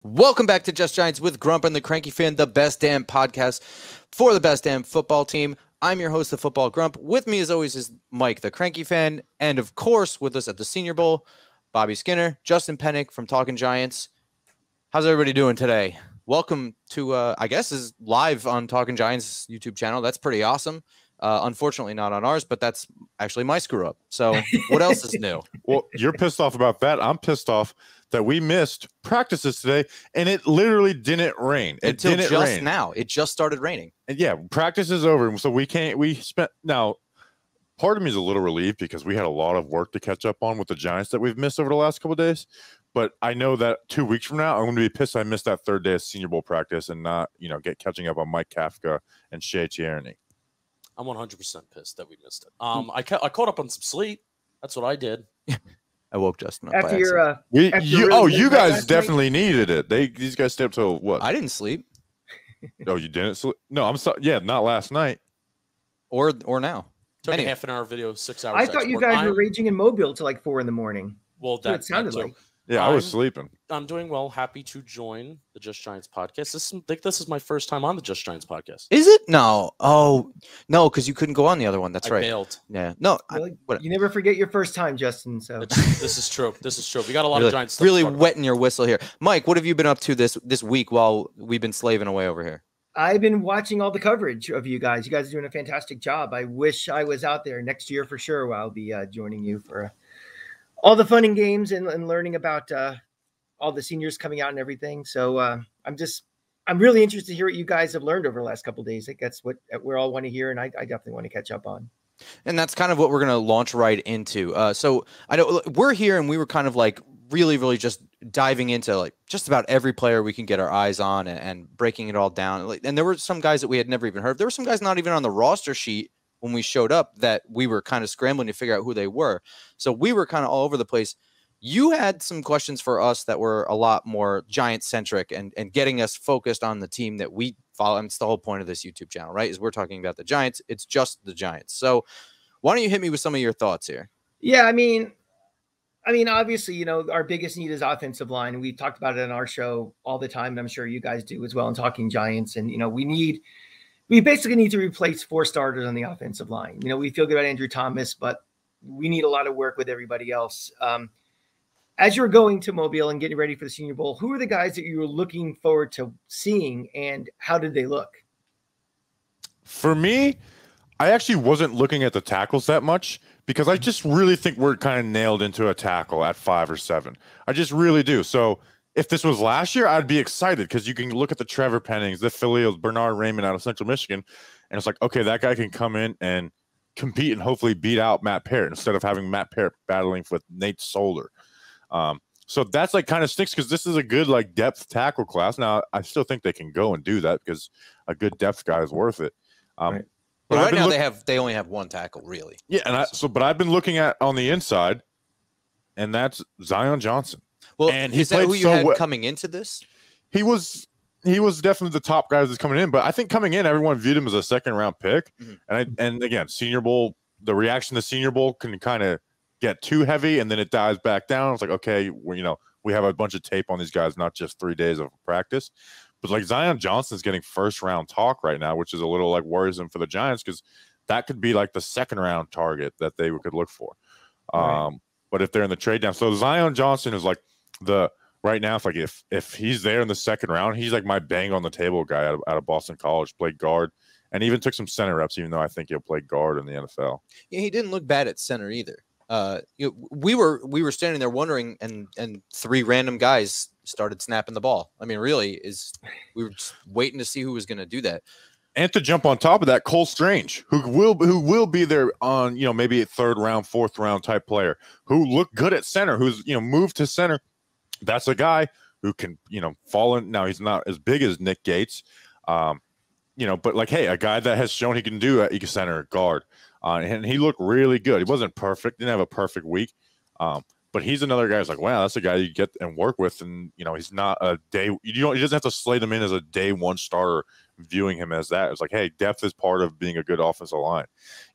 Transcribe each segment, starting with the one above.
Welcome back to Just Giants with Grump and the Cranky Fan, the best damn podcast for the best damn football team. I'm your host, the Football Grump. With me, as always, is Mike, the Cranky Fan, and of course, with us at the Senior Bowl, Bobby Skinner, Justin Penik from Talkin Giants. How's everybody doing today? Welcome to, I guess, is live on Talkin Giants YouTube channel. That's pretty awesome. Unfortunately, not on ours, but that's actually my screw up. So, what else is new? Well, you're pissed off about that. I'm pissed off that we missed practices today, and it literally didn't rain. Until just now. It just started raining. And yeah, practice is over, so we can't. We spent now. Part of me is a little relieved because we had a lot of work to catch up on with the Giants that we've missed over the last couple of days. But I know that 2 weeks from now, I'm going to be pissed I missed that third day of Senior Bowl practice and not, get catching up on Mike Kafka and Shea Tierney. I'm 100% pissed that we missed it. I caught up on some sleep. That's what I did. I woke Justin up. After you guys definitely needed it. These guys stayed up till what? I didn't sleep. Oh, you didn't sleep? No, I'm sorry. Yeah, not last night. Or now. Took a half an hour video, 6 hours. I thought you guys were raging in Mobile till like 4 a.m. Well, that sounded like. Yeah, I was sleeping. I'm doing well. Happy to join the Just Giants podcast. This is my first time on the Just Giants podcast. Is it? No. Oh, no, because you couldn't go on the other one. That's right. Bailed. Yeah. No. Really? You never forget your first time, Justin. So this is true. This is true. We got a lot really, of Giants stuff. Really wetting your whistle here, Mike. What have you been up to this week while we've been slaving away over here? I've been watching all the coverage of you guys. You guys are doing a fantastic job. I wish I was out there next year for sure. I'll be joining you for all the fun and games and learning about all the seniors coming out and everything. So I'm really interested to hear what you guys have learned over the last couple of days. I think that's what we all want to hear, and I definitely want to catch up on. And that's kind of what we're going to launch right into. So I know we're here, and we were kind of like really just diving into like just about every player we can get our eyes on and breaking it all down. And there were some guys that we had never even heard of. There were some guys not even on the roster sheet when we showed up that we were kind of scrambling to figure out who they were. So we were kind of all over the place. You had some questions for us that were a lot more Giant-centric and getting us focused on the team that we follow. And it's the whole point of this YouTube channel, right? Is we're talking about the Giants. It's just the Giants. So why don't you hit me with some of your thoughts here? Yeah, I mean, obviously, our biggest need is offensive line. We talked about it on our show all the time. And I'm sure you guys do as well in Talking Giants. And, we basically need to replace 4 starters on the offensive line. We feel good about Andrew Thomas, but we need a lot of work with everybody else. As you're going to Mobile and getting ready for the Senior Bowl, who are the guys that you were looking forward to seeing, and how did they look? For me, I actually wasn't looking at the tackles that much because I just really think we're kind of nailed into a tackle at 5 or 7. I just really do. So if this was last year, I'd be excited because you can look at the Trevor Pennings, the Philly, Bernard Raymond out of Central Michigan, and it's like, okay, that guy can come in and compete and hopefully beat out Matt Parrott instead of having Matt Parrott battling with Nate Solder. So that's like kind of stinks because this is a good like depth tackle class. Now I still think they can go and do that because a good depth guy is worth it. Right. But right now they only have 1 tackle really. Yeah, and but I've been looking at on the inside, and that's Zion Johnson. Well, and is that who you had coming into this? He was definitely the top guy that's coming in, but I think coming in, everyone viewed him as a 2nd-round pick. Mm-hmm. And again, Senior Bowl, the reaction to Senior Bowl can kind of get too heavy and then it dies back down. It's like, okay, we have a bunch of tape on these guys, not just 3 days of practice. But like Zion Johnson's getting 1st-round talk right now, which is a little like worrisome for the Giants because that could be like the 2nd-round target that they could look for. Right. But if they're in the trade down, so Zion Johnson is like right now, if like if he's there in the 2nd round, he's like my bang on the table guy out of Boston College, played guard, and even took some center reps, even though I think he'll play guard in the NFL. Yeah, he didn't look bad at center either. We were standing there wondering, and 3 random guys started snapping the ball. I mean, really, we were just waiting to see who was going to do that. And to jump on top of that, Cole Strange, who will be there on maybe a 3rd round, 4th round type player who looked good at center, who's moved to center. That's a guy who can fall in. Now he's not as big as Nick Gates, but like, hey, a guy that has shown he can do at center guard. And he looked really good. He wasn't perfect, didn't have a perfect week. But he's another guy who's like, wow, that's a guy you get and work with. And, he's not he doesn't have to slate him in as a day 1 starter, viewing him as that. It's like, hey, depth is part of being a good offensive line.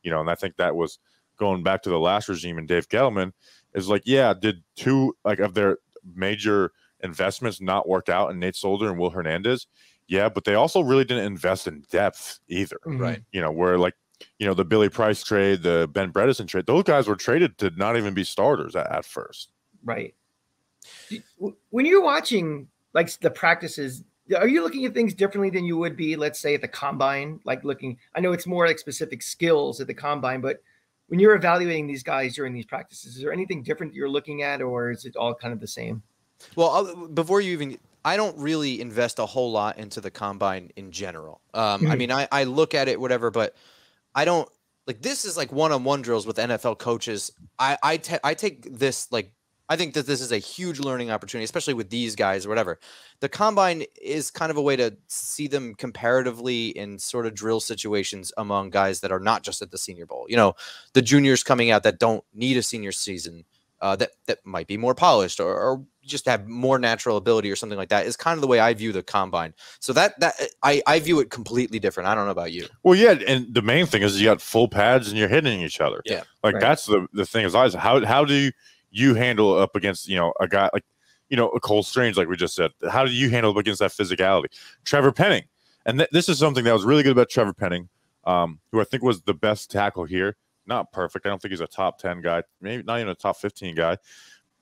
And I think that was going back to the last regime and Dave Gettleman is like, yeah, did 2 like of their major investments not worked out in Nate Solder and Will Hernandez? Yeah, but they also really didn't invest in depth either. Right. You know, where like, you know, the Billy Price trade, the Ben Bredesen trade, those guys were traded to not even be starters at first. Right. When you're watching like the practices, are you looking at things differently than you would be, let's say, at the combine? Like I know it's more like specific skills at the combine, but when you're evaluating these guys during these practices, is there anything different you're looking at, or is it all kind of the same? Well, before you even, I don't really invest a whole lot into the combine in general. I mean, I look at it, whatever, but I don't like, this is like one-on-one drills with NFL coaches. I take this, like, I think that this is a huge learning opportunity, especially with these guys or whatever. The combine is kind of a way to see them comparatively in sort of drill situations among guys that are not just at the Senior Bowl. You know, the juniors coming out that don't need a senior season, that might be more polished or just have more natural ability or something like that, is kind of the way I view the combine. So that I view it completely different. I don't know about you. Well, yeah, and the main thing is you got full pads and you're hitting each other. Yeah, like that's the thing is always how do you handle up against, you know, a guy like, you know, a Cole Strange, like we just said? How do you handle up against that physicality? Trevor Penning, and this is something that was really good about Trevor Penning, who I think was the best tackle here. Not perfect. I don't think he's a top 10 guy, maybe not even a top 15 guy,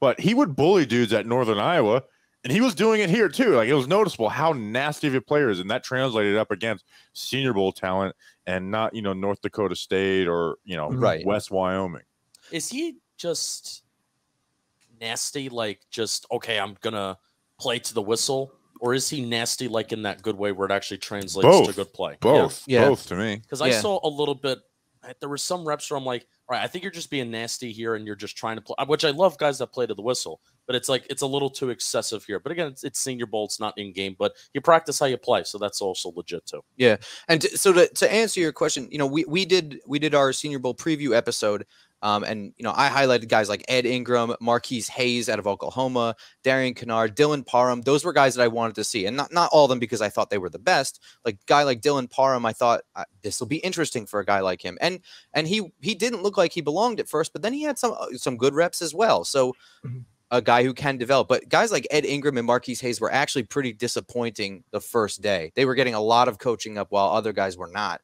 but he would bully dudes at Northern Iowa, and he was doing it here too. Like, it was noticeable how nasty of a player is, and that translated up against Senior Bowl talent and not, you know, North Dakota State or, you know, West Wyoming. Is he just nasty, like just, okay, I'm gonna play to the whistle, or is he nasty like in that good way where it actually translates to good play? Both to me. Because I saw a little bit, there were some reps where I'm like, all right, I think you're just being nasty here and you're just trying to play, which I love guys that play to the whistle, but it's like it's a little too excessive here. But again, it's Senior Bowl, it's not in game, but you practice how you play, so that's also legit too. Yeah, and so to answer your question, you know, we did our Senior Bowl preview episode. And, you know, I highlighted guys like Ed Ingram, Marquise Hayes out of Oklahoma, Darian Kennard, Dylan Parham. Those were guys that I wanted to see, and not all of them because I thought they were the best. Like guy like Dylan Parham, I thought this will be interesting for a guy like him. And he didn't look like he belonged at first, but then he had some good reps as well. So a guy who can develop. But guys like Ed Ingram and Marquise Hayes were actually pretty disappointing the first day. They were getting a lot of coaching up while other guys were not.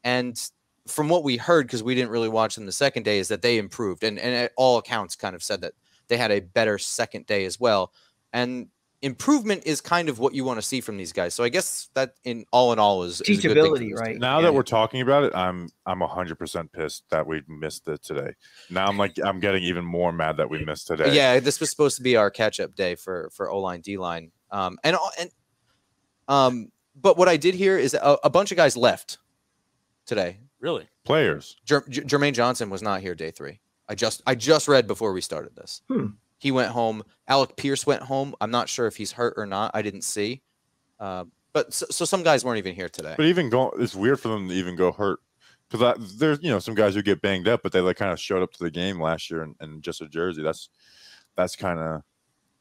And from what we heard, because we didn't really watch them the second day, is that they improved. And at all accounts kind of said that they had a better second day as well. And improvement is kind of what you want to see from these guys. So I guess that in all is teachability, right? Now that we're talking about it, I'm 100% pissed that we missed it today. Now I'm getting even more mad that we missed today. Yeah, this was supposed to be our catch-up day for O-line, D-line. But what I did hear is a bunch of guys left today. Really? Players. Jermaine Johnson was not here day 3. I just read before we started this. He went home. Alec Pierce went home. I'm not sure if he's hurt or not. I didn't see. But so some guys weren't even here today. But it's weird for them to even go hurt, because there's, you know, some guys who get banged up, but they like kind of showed up to the game last year and just a jersey. That's kind of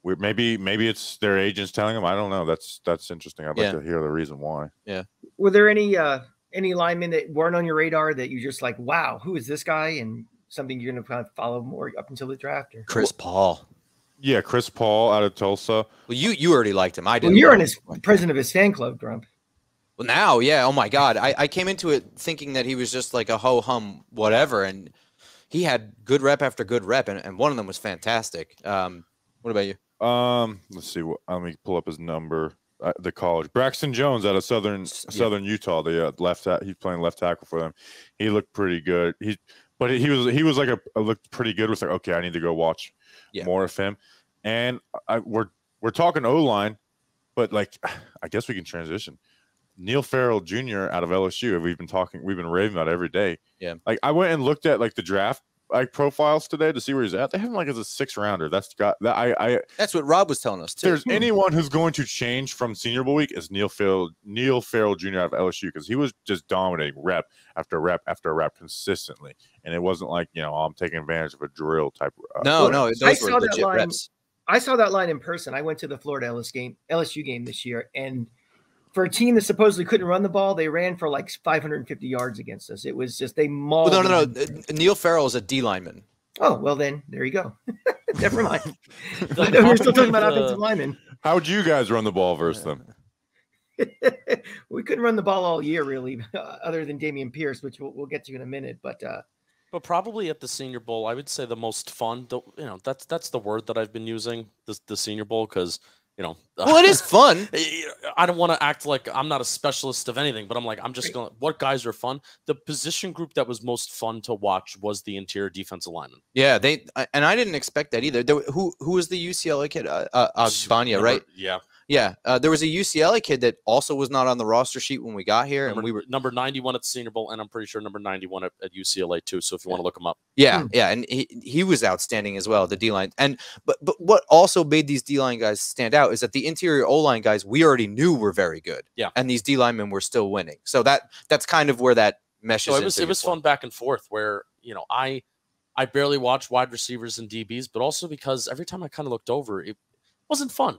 weird. Maybe it's their agents telling them. I don't know. That's interesting. I'd like to hear the reason why. Yeah. Were there any linemen that weren't on your radar that you just like, wow, who is this guy? And something you're going to kind of follow more up until the draft? Or Chris Paul. Yeah, Chris Paul out of Tulsa. Well, you already liked him. I didn't. Well, you're president of his fan club, Grump. Well, now, yeah. Oh my God, I came into it thinking that he was just like a ho hum whatever, and he had good rep after good rep, and one of them was fantastic. What about you? Let's see. Let me pull up his number. The college. Braxton Jones out of Southern Utah. The he's playing left tackle for them. He looked pretty good. He was like looked pretty good. With like, okay, I need to go watch more of him. And we're talking O-line, but like, I guess we can transition. Neil Farrell Jr. out of LSU. We've been raving about every day. Yeah. Like, I went and looked at like the draft profiles today to see where he's at. They have him like as a 6th rounder. That's what Rob was telling us too. There's anyone who's going to change from Senior Bowl week is Neil Farrell Jr. out of LSU, because he was just dominating rep after rep after rep consistently, and it wasn't like, you know, I'm taking advantage of a drill type. No, those were legit reps. I saw that line in person. I went to the Florida LSU game this year, and for a team that supposedly couldn't run the ball, they ran for like 550 yards against us. It was just they mauled. Well, no. Neil Farrell is a D lineman. Oh, well then, there you go. Never mind. The- We're still talking about the- offensive linemen. How would you guys run the ball versus them? We couldn't run the ball all year, really, other than Damian Pierce, which we'll get to in a minute. But But probably at the Senior Bowl, I would say the most fun. That's the word that I've been using. The Senior Bowl, because Well, it is fun. I don't want to act like I'm not a specialist of anything, but I'm just going. What guys are fun? The position group that was most fun to watch was the interior defensive lineman. Yeah, and I didn't expect that either. Who was the UCLA kid? Agbanya, right? Yeah. Yeah, there was a UCLA kid that also was not on the roster sheet when we got here, and we were number 91 at the Senior Bowl, and I'm pretty sure number 91 at UCLA too. So if you want to look him up, yeah, and he was outstanding as well. The D line, but what also made these D line guys stand out is that the interior O line guys we already knew were very good. Yeah, and these D linemen were still winning. So that's kind of where that meshes. So it was fun back and forth. Where I barely watched wide receivers and DBs, but also because every time I kind of looked over, it wasn't fun.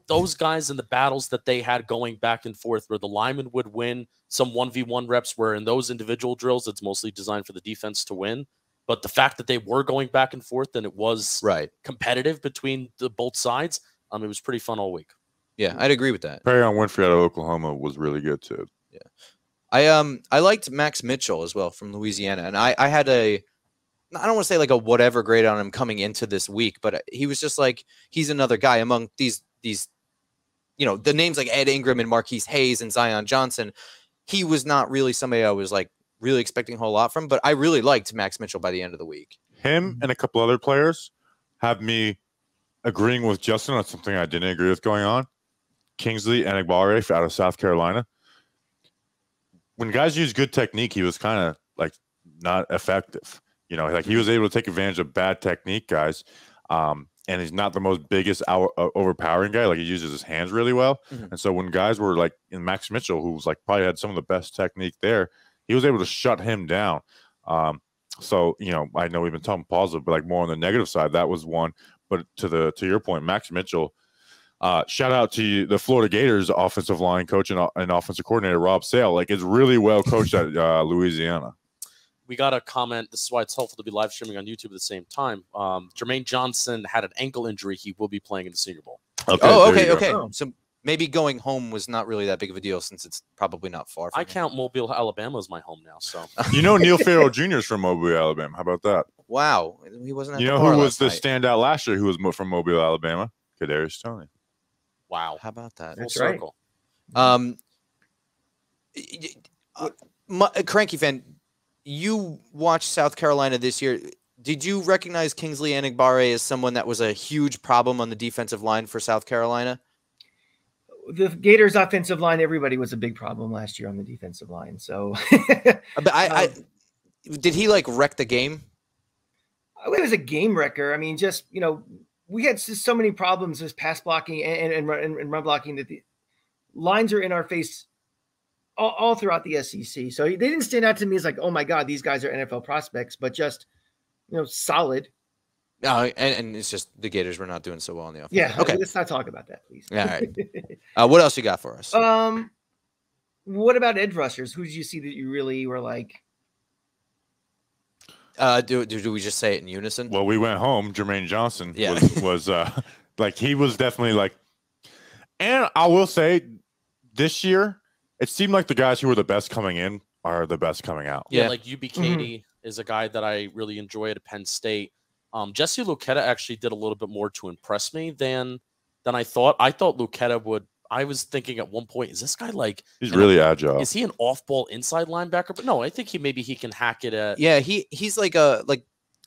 Those guys in the battles that they had going back and forth where the lineman would win some 1v1 reps, where in those individual drills, it's mostly designed for the defense to win. But the fact that they were going back and forth and it was competitive between both sides, it was pretty fun all week. Yeah, I'd agree with that. Perry on Winfrey out of Oklahoma was really good too. Yeah, I liked Max Mitchell as well from Louisiana, and I had I don't want to say like a whatever grade on him coming into this week, but he was just like, he's another guy among these, the names like Ed Ingram and Marquise Hayes and Zion Johnson. He was not really somebody I was like really expecting a whole lot from, but I really liked Max Mitchell by the end of the week. Him and a couple other players have me agreeing with Justin on something I didn't agree with going on. Kingsley Enagbare out of South Carolina. When guys use good technique, he was kind of like not effective. Like he was able to take advantage of bad technique guys, and he's not the most biggest overpowering guy. Like he uses his hands really well, and so when guys were like in Max Mitchell, who was like probably had some of the best technique there, he was able to shut him down. So I know we've been talking positive, but like more on the negative side, that was one. But to your point, Max Mitchell. Shout out to the Florida Gators offensive line coach and offensive coordinator Rob Sale. Like it's really well coached at Louisiana. We got a comment. This is why it's helpful to be live streaming on YouTube at the same time. Jermaine Johnson had an ankle injury. He will be playing in the Senior Bowl. Okay. So maybe going home was not really that big of a deal since it's probably not far from I count Mobile, Alabama as my home now. So Neil Farrell Jr. is from Mobile, Alabama. How about that? Wow, he wasn't. At you the know bar who was last the night. standout last year? Who was from Mobile, Alabama? Kadarius Toney. Wow, how about that? That's full circle. Cranky fan, you watched South Carolina this year. Did you recognize Kingsley Enagbare as someone that was a huge problem on the defensive line for South Carolina? The Gators offensive line, everybody was a big problem last year on the defensive line. So, but did he like wreck the game? It was a game wrecker. I mean, just, we had just so many problems with pass blocking and run blocking that the lines are in our face all throughout the SEC. So they didn't stand out to me as like, oh my God, these guys are NFL prospects, but just, solid. And it's just the Gators were not doing so well in the offense. Yeah. Okay. Let's not talk about that, please. All right. What else you got for us? What about edge rushers? Who did you see that you really were like? Do we just say it in unison? Well, we went home. Jermaine Johnson was like, he was definitely like, and I will say this year, it seemed like the guys who were the best coming in are the best coming out. Yeah, like UB is a guy that I really enjoy at Penn State. Jesse Lucchetta actually did a little bit more to impress me than I thought. I thought Lucchetta would. I was thinking at one point, is this guy like he's really agile? Is he an off-ball inside linebacker? But no, I think he can hack it at. Yeah, he's like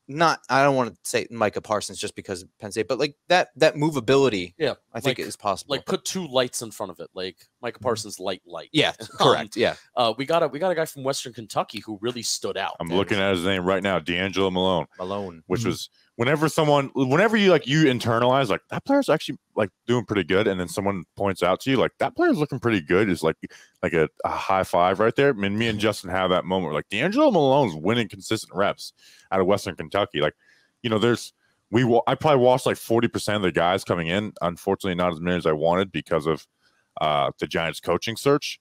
not. I don't want to say Micah Parsons just because of Penn State, but like that movability. Yeah, I think it is possible. Like put two lights in front of it, like Micah Parsons light. Yeah, correct. Yeah. We got a guy from Western Kentucky who really stood out. I'm looking at his name right now, D'Angelo Malone, which was. Whenever you internalize like that player's actually like doing pretty good, and then someone points out to you like that player's looking pretty good, is like a high five right there. I mean, me and Justin have that moment where, like D'Angelo Malone's winning consistent reps out of Western Kentucky. Like, I probably watched like 40% of the guys coming in. Unfortunately, not as many as I wanted because of the Giants coaching search.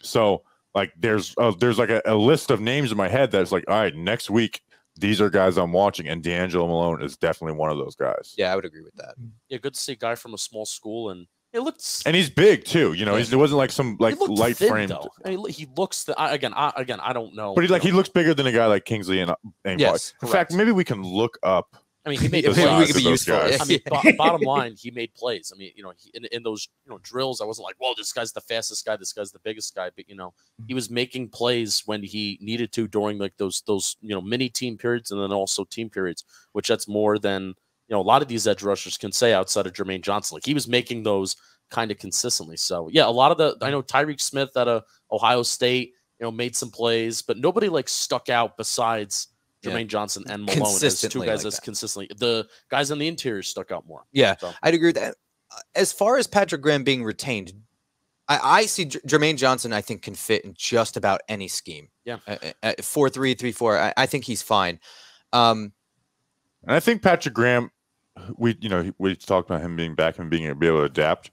So like there's like a list of names in my head that's like, all right, next week these are guys I'm watching, and D'Angelo Malone is definitely one of those guys. Yeah, I would agree with that. Yeah, good to see a guy from a small school, and it looks. And he's big too. You know, it wasn't like some light framed. I mean, he looks. I don't know. But he looks bigger than a guy like Kingsley and yes, in fact, maybe we can look up. I mean, he made the plays. size we could be of those useful. guys. I mean, bottom line, he made plays. I mean, you know, in those drills, I wasn't like, "Whoa, this guy's the fastest guy. This guy's the biggest guy." But he was making plays when he needed to during like those mini team periods and then also team periods, which that's more than a lot of these edge rushers can say outside of Jermaine Johnson. Like he was making those kind of consistently. So yeah, a lot of I know Tyreek Smith out of Ohio State, made some plays, but nobody like stuck out besides Jermaine Johnson and Malone as two guys as consistently. The guys on the interior stuck out more. Yeah, so. I'd agree with that. As far as Patrick Graham being retained, I see Jermaine Johnson, I think, can fit in just about any scheme. Yeah. 4-3, 3-4. I think he's fine. And I think Patrick Graham, we talked about him being back and being able to adapt.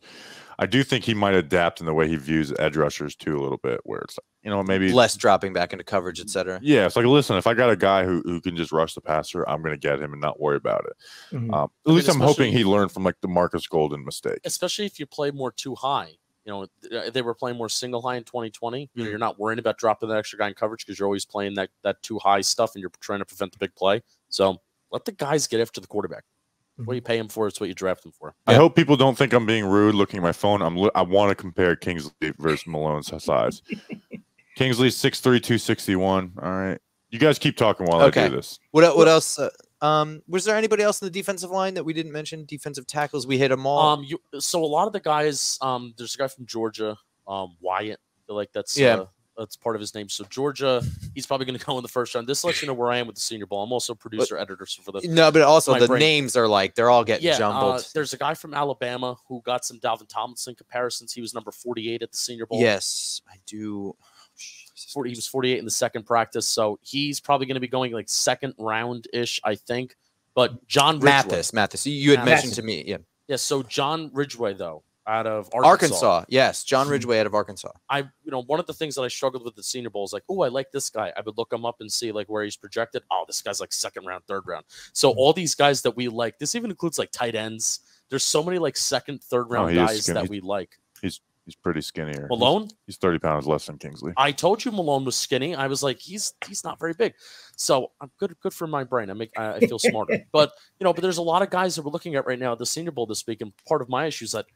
I do think he might adapt in the way he views edge rushers too a little bit, where it's maybe less dropping back into coverage, etc. Yeah, it's like, listen, if I got a guy who can just rush the passer, I'm going to get him and not worry about it. Mm-hmm. At least I'm hoping he learned from like the Marcus Golden mistake. Especially if you play more too high. They were playing more single high in 2020. You're not worrying about dropping that extra guy in coverage because you're always playing that too high stuff and you're trying to prevent the big play. So let the guys get after the quarterback. What you pay him for, it's what you draft him for. I hope people don't think I'm being rude looking at my phone. I want to compare Kingsley versus Malone's size. Kingsley's 6'3", 261. All right. You guys keep talking while I do this. What else? Was there anybody else in the defensive line that we didn't mention? Defensive tackles, we hit them all. So a lot of the guys, there's a guy from Georgia, Wyatt. I feel like that's part of his name. So Georgia, he's probably going to go in the first round. This lets you know where I am with the Senior Bowl. I'm also producer editor for the. No, but also the names are like they're all getting jumbled. There's a guy from Alabama who got some Dalvin Tomlinson comparisons. He was number 48 at the Senior Bowl. Yes, I do. He was 48 in the second practice, so he's probably going to be going like second round ish, I think. But John Ridgeway, Mathis, you had mentioned to me, yeah. So John Ridgeway, though, out of Arkansas, yes, John Ridgeway out of Arkansas. One of the things that I struggled with the Senior Bowl is like, oh, I like this guy. I would look him up and see like where he's projected. Oh, this guy's like second round, third round. So all these guys that we like, this even includes like tight ends. There's so many like second, third round guys that we like. He's pretty skinnier. Malone? He's 30 pounds less than Kingsley. I told you Malone was skinny. I was like, he's not very big. So I'm good for my brain. I feel smarter. But but there's a lot of guys that we're looking at right now at the Senior Bowl this week, and part of my issue is that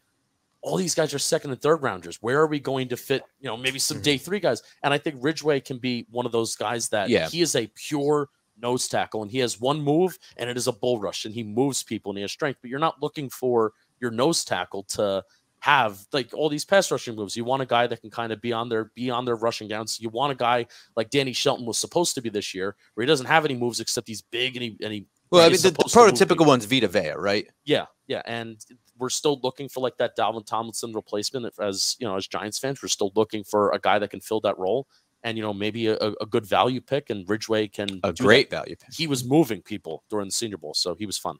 all these guys are second and third rounders. Where are we going to fit, maybe some day three guys? And I think Ridgeway can be one of those guys that he is a pure nose tackle, and he has one move, and it is a bull rush, and he moves people, and he has strength. But you're not looking for your nose tackle to have like all these pass rushing moves. You want a guy that can kind of be on their rushing downs. You want a guy like Danny Shelton was supposed to be this year, where he doesn't have any moves except he's big and he. Well, I mean, the prototypical one's Vita Vea, right? Yeah, and we're still looking for like that Dalvin Tomlinson replacement. As as Giants fans, we're still looking for a guy that can fill that role, and maybe a good value pick. And Ridgeway can a great value pick. He was moving people during the Senior Bowl, so he was fun.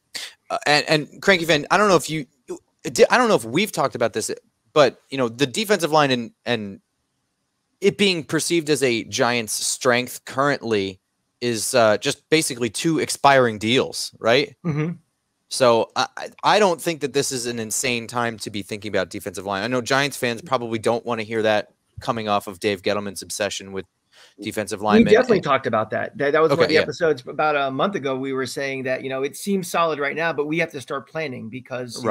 And Cranky fan, I don't know if we've talked about this, but the defensive line and it being perceived as a Giants' strength currently is just basically 2 expiring deals, right? Mm-hmm. So I don't think that this is an insane time to be thinking about defensive line. I know Giants fans probably don't want to hear that coming off of Dave Gettleman's obsession with defensive linemen. We definitely taled about that. That was one of the episodes about a month ago. We were saying that it seems solid right now, but we have to start planning because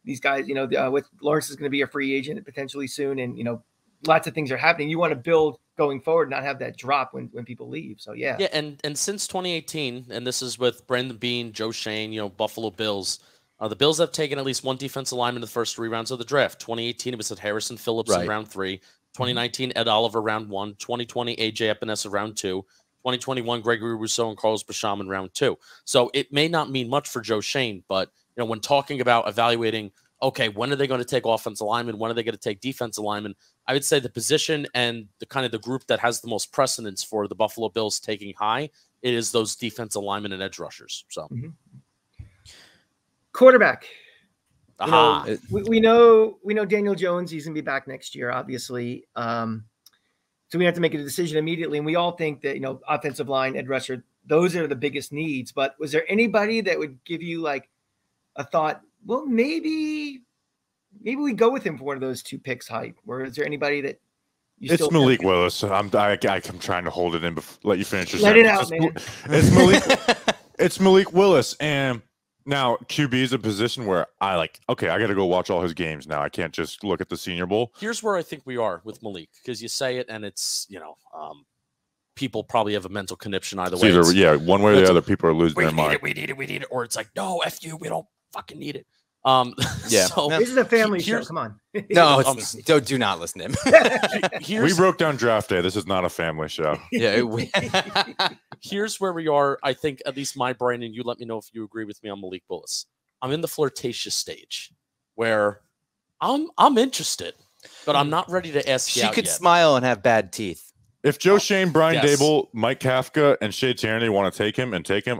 these guys, with Lawrence is going to be a free agent potentially soon, and lots of things are happening. You want to build going forward, not have that drop when people leave. So yeah, and since 2018, and this is with Brandon Beane, Joe Shane, Buffalo Bills. The Bills have taken at least one defensive lineman in the first 3 rounds of the draft. 2018, it was at Harrison Phillips in round 3. 2019, Ed Oliver round 1. 2020, AJ Epinesa round 2. 2021, Gregory Rousseau and Carlos Basham in round 2. So it may not mean much for Joe Shane, but when talking about evaluating, okay, when are they going to take offensive linemen? When are they going to take defensive linemen? I would say the position and the kind of the group that has the most precedence for the Buffalo Bills taking high, it is those defensive linemen and edge rushers. So quarterback. We know Daniel Jones, he's gonna be back next year, obviously. So we have to make a decision immediately. And we all think that, offensive line, edge rusher, those are the biggest needs. But was there anybody that would give you like a thought, well, maybe we go with him for one of those 2 picks hype? Or is there anybody that it's Malik Willis? I'm trying to hold it in, let you finish your Let it out, man. It's Malik Willis. And now QB is a position where I got to go watch all his games now. I can't just look at the Senior Bowl. Here's where I think we are with Malik, because you say it and it's, people probably have a mental conniption either way. One way or the other, people are losing their mind. We need it. Or it's like, no, F you, we don't fucking need it. Yeah. So this is a family show. Come on. No, do not listen to him. We broke down draft day. This is not a family show. Yeah. Here's where we are. I think at least my brain, and you let me know if you agree with me on Malik Willis. I'm in the flirtatious stage where I'm interested, but I'm not ready to ask you out She could yet. smile and have bad teeth. If Joe Shane, Brian yes. Dable, Mike Kafka, and Shea Tierney want to take him,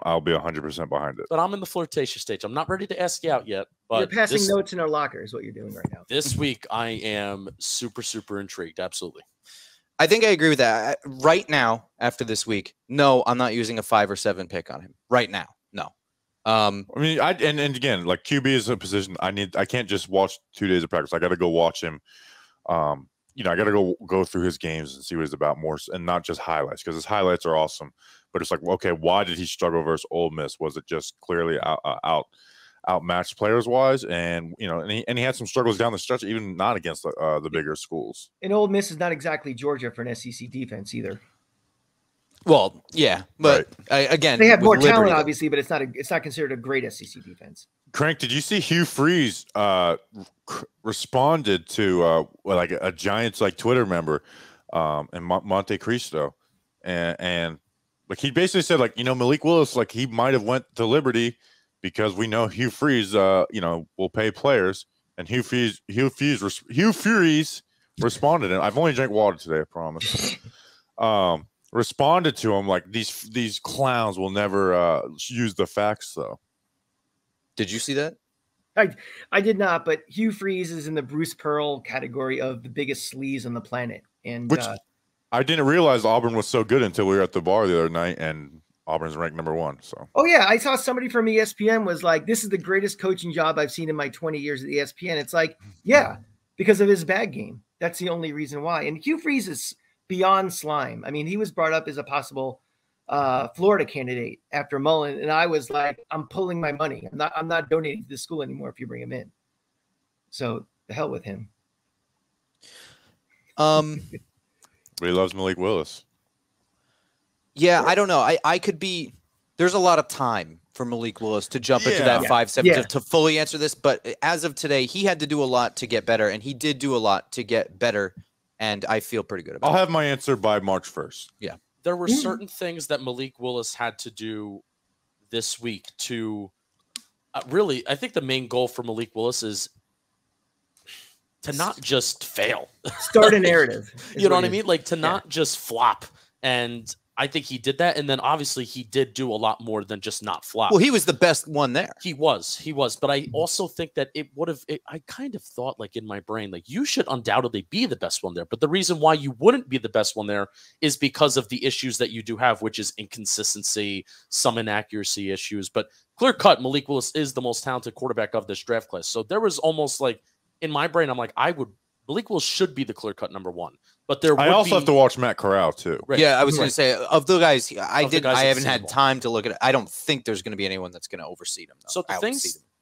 I'll be 100% behind it. But I'm in the flirtatious stage. I'm not ready to ask you out yet. But you're passing notes in our locker is what you're doing right now. This week, I am super, super intrigued. Absolutely. I think I agree with that. Right now, after this week, no, I'm not using a 5 or 7 pick on him. Right now, no. I mean, and again, like QB is a position I can't just watch 2 days of practice. I got to go watch him. I got to go through his games and see what he's about more, and not just highlights, because his highlights are awesome. But it's like, okay, why did he struggle versus Ole Miss? Was it just clearly outmatched players wise? And he had some struggles down the stretch, even not against the bigger schools. And Ole Miss is not exactly Georgia for an SEC defense either. Well, yeah, but again, they have more Liberty, talent, obviously, but it's not considered a great SEC defense. Crank, did you see Hugh Freeze responded to a Giants Twitter member in Monte Cristo, and he basically said Malik Willis he might have went to Liberty because we know Hugh Freeze will pay players, and Hugh Freeze responded, and I've only drank water today, I promise. Responded to him these clowns will never use the facts though. Did you see that? I did not, but Hugh Freeze is in the Bruce Pearl category of the biggest sleaze on the planet. And which I didn't realize Auburn was so good until we were at the bar the other night, and Auburn's ranked #1. So I saw somebody from ESPN was like, this is the greatest coaching job I've seen in my 20 years at ESPN. It's like, yeah, because of his bag game. That's the only reason why. And Hugh Freeze is beyond slime. I mean, he was brought up as a possible Florida candidate after Mullen, and I was like, I'm pulling my money. I'm not donating to the school anymore if you bring him in. So the hell with him. But he loves Malik Willis. Yeah, I don't know. I could be. There's a lot of time for Malik Willis to jump into that 5-7 to fully answer this, but as of today, he had to do a lot to get better, and he did do a lot to get better, and I feel pretty good about it. I'll have my answer by March 1st. Yeah. There were certain things that Malik Willis had to do this week to really, I think the main goal for Malik Willis is to not just fail. Start a narrative. You know what I mean? To not just flop. And I think he did that. And then obviously he did do a lot more than just not flop. Well, he was the best one there. He was. But I also think that it would have, I kind of thought in my brain, you should undoubtedly be the best one there. But the reason why you wouldn't be the best one there is because of the issues that you do have, which is inconsistency, some inaccuracy issues. But clear cut, Malik Willis is the most talented quarterback of this draft class. So there was almost in my brain, I'm Malik Willis should be the clear cut #1. But I also have to watch Matt Corral too. Right. Yeah, I was going to say of the guys, I haven't had time to look at it. I don't think there's going to be anyone that's going to oversee them. Though.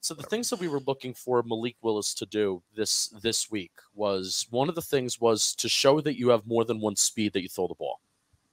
So the things that we were looking for Malik Willis to do this week was, one of the things was to show that you have more than one speed that you throw the ball,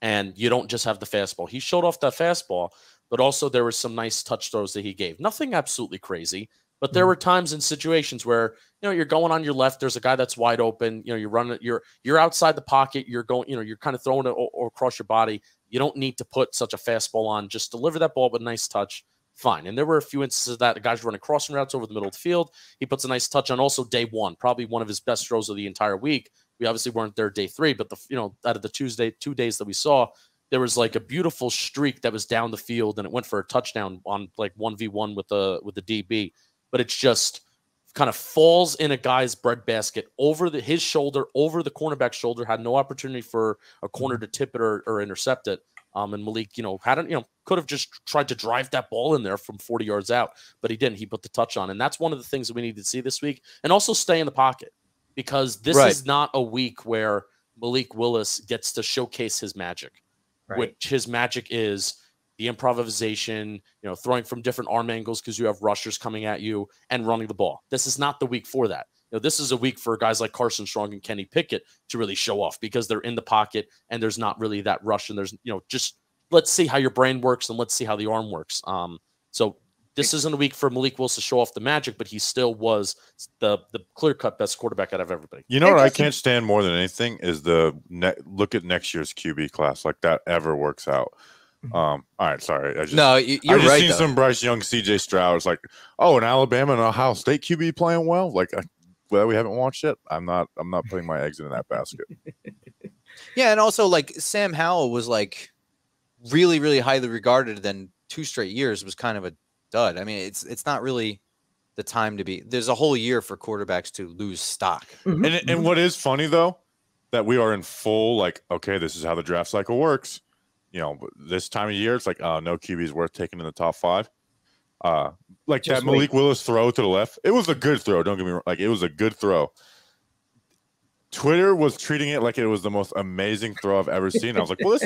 and you don't just have the fastball. He showed off that fastball, but also there were some nice touch throws that he gave. Nothing absolutely crazy. But there were times in situations where, you're going on your left, there's a guy that's wide open, you're running, you're outside the pocket, you're going, you're kind of throwing it or across your body. You don't need to put such a fastball on, just deliver that ball with a nice touch. Fine. And there were a few instances of that the guys running crossing routes over the middle of the field. He puts a nice touch on also day 1, probably one of his best throws of the entire week. We obviously weren't there day 3, but out of the 2 days that we saw, there was a beautiful streak that was down the field, and it went for a touchdown on 1v1 with the DB. But it's just kind of falls in a guy's breadbasket over his shoulder, over the cornerback's shoulder, had no opportunity for a corner to tip it or intercept it. And Malik, could have just tried to drive that ball in there from 40 yards out, but he didn't. He put the touch on. And that's one of the things that we need to see this week. And also stay in the pocket, because this is not a week where Malik Willis gets to showcase his magic, which his magic is the improvisation, throwing from different arm angles because you have rushers coming at you and running the ball. This is not the week for that. This is a week for guys like Carson Strong and Kenny Pickett to really show off, because they're in the pocket and there's not really that rush. And there's, just let's see how your brain works and let's see how the arm works. So this isn't a week for Malik Willis to show off the magic, but he still was the clear-cut best quarterback out of everybody. You know what I can't stand more than anything is look at next year's QB class. Like, that ever works out. All right, sorry. You're right. Seen some Bryce Young, CJ Stroud. It's like, oh, in Alabama and Ohio State QB playing well. Like, well, we haven't watched it. I'm not putting my eggs in that basket. Yeah, and also like Sam Howell was like really, really highly regarded. Then 2 straight years was kind of a dud. I mean, it's not really the time to be. There's a whole year for quarterbacks to lose stock. And what is funny though, that we are in full like, okay, this is how the draft cycle works. This time of year, it's like, oh, no QB is worth taking in the top 5. Like just that Malik Willis throw to the left, it was a good throw. Don't get me wrong, like it was a good throw. Twitter was treating it like it was the most amazing throw I've ever seen. I was like, well,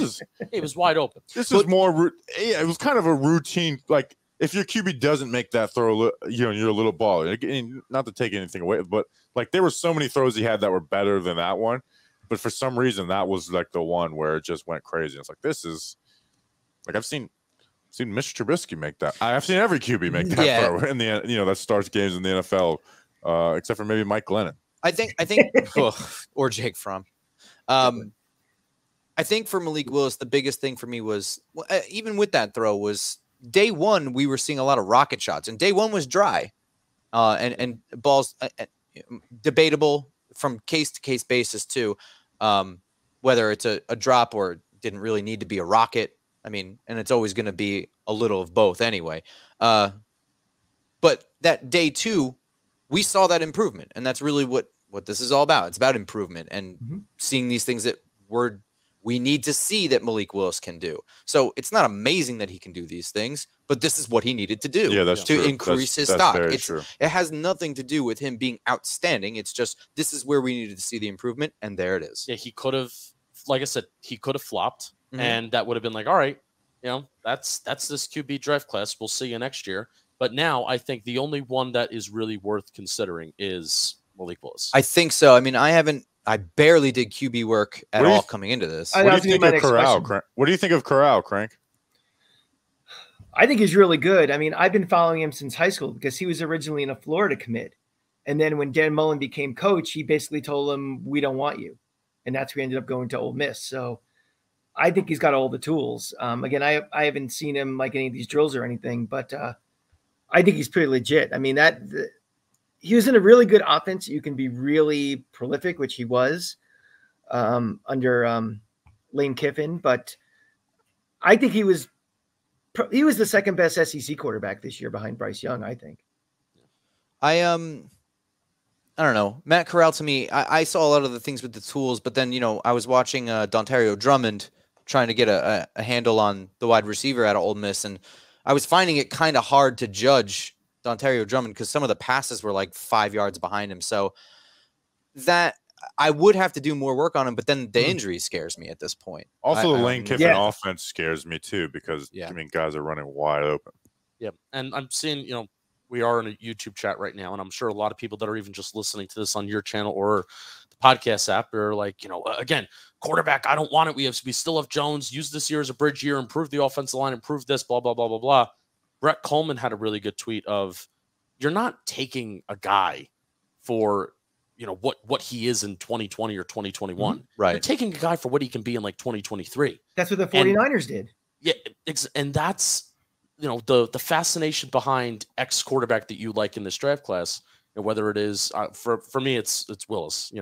it was wide open. This is more. It was kind of a routine. Like, if your QB doesn't make that throw, you're a little baller. Not to take anything away, but like there were so many throws he had that were better than that one. But for some reason, that was like the one where it just went crazy. It's like, this is like, I've seen Mr. Trubisky make that. I've seen every QB make that throw in the that starts games in the NFL, except for maybe Mike Glennon. I think, or Jake Fromm. I think for Malik Willis, the biggest thing for me was, even with that throw, was day one, we were seeing a lot of rocket shots, and day one was dry, and balls debatable from case to case basis too, whether it's a drop or didn't really need to be a rocket. I mean, and it's always going to be a little of both anyway. But that day 2, we saw that improvement, and that's really what this is all about. It's about improvement and seeing these things that we need to see that Malik Willis can do. So it's not amazing that he can do these things, but this is what he needed to do to increase his stock. It has nothing to do with him being outstanding. It's just, this is where we needed to see the improvement, and there it is. Yeah, he could have, like I said, he could have flopped, and that would have been like, all right, that's this QB draft class. We'll see you next year. But now I think the only one that is really worth considering is Malik Willis. I think so. I mean, I barely did QB work at all coming into this. What do you think of Corral? What do you think of Corral, Crank? I think he's really good. I mean, I've been following him since high school because he was originally in a Florida commit. And then when Dan Mullen became coach, he basically told him, we don't want you. And that's where he ended up going to Ole Miss. So I think he's got all the tools. Again, I haven't seen him like any of these drills or anything, but I think he's pretty legit. I mean, he was in a really good offense. You can be really prolific, which he was under Lane Kiffin. But I think he was the second best SEC quarterback this year behind Bryce Young, I think. I don't know. Matt Corral, to me, I saw a lot of the things with the tools, but then, I was watching Dontario Drummond trying to get a handle on the wide receiver out of Ole Miss, and I was finding it kind of hard to judge Dontario Drummond because some of the passes were like 5 yards behind him. So that I would have to do more work on him, but then the injury scares me at this point. Also, the Lane Kiffin offense scares me too because, I mean, guys are running wide open. Yeah, and I'm seeing, we are in a YouTube chat right now, and I'm sure a lot of people that are even just listening to this on your channel or the podcast app are like, again, quarterback, I don't want it. We still have Jones. Use this year as a bridge year. Improve the offensive line. Improve this. Blah blah blah blah blah. Brett Coleman had a really good tweet of, you're not taking a guy for what he is in 2020 or 2021. Right. You're taking a guy for what he can be in like 2023. That's what the 49ers did. Yeah, and that's the fascination behind X quarterback that you like in this draft class, whether it is for me, it's Willis.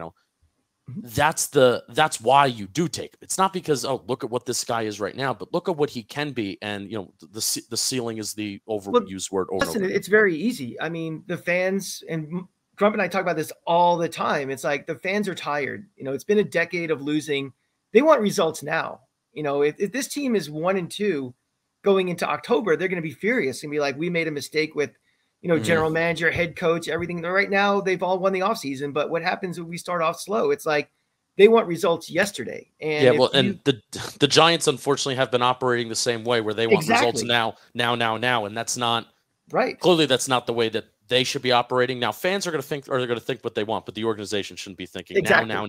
That's why you do take him. It's not because, oh, look at what this guy is right now, but look at what he can be. And the ceiling is the overused word. Listen, it's very easy. I mean, the fans, and Grump and I talk about this all the time. It's like the fans are tired. It's been a decade of losing. They want results now. You know, if this team is 1-2 going into October, they're going to be furious and be like, we made a mistake with, you know, general manager, head coach, everything. Right now, they've all won the offseason. But what happens when we start off slow? It's like they want results yesterday. And yeah, well, and the Giants unfortunately have been operating the same way, where they want results now, and that's not right. Clearly, that's not the way that they should be operating. Now, fans are going to think, or they're going to think what they want, but the organization shouldn't be thinking now.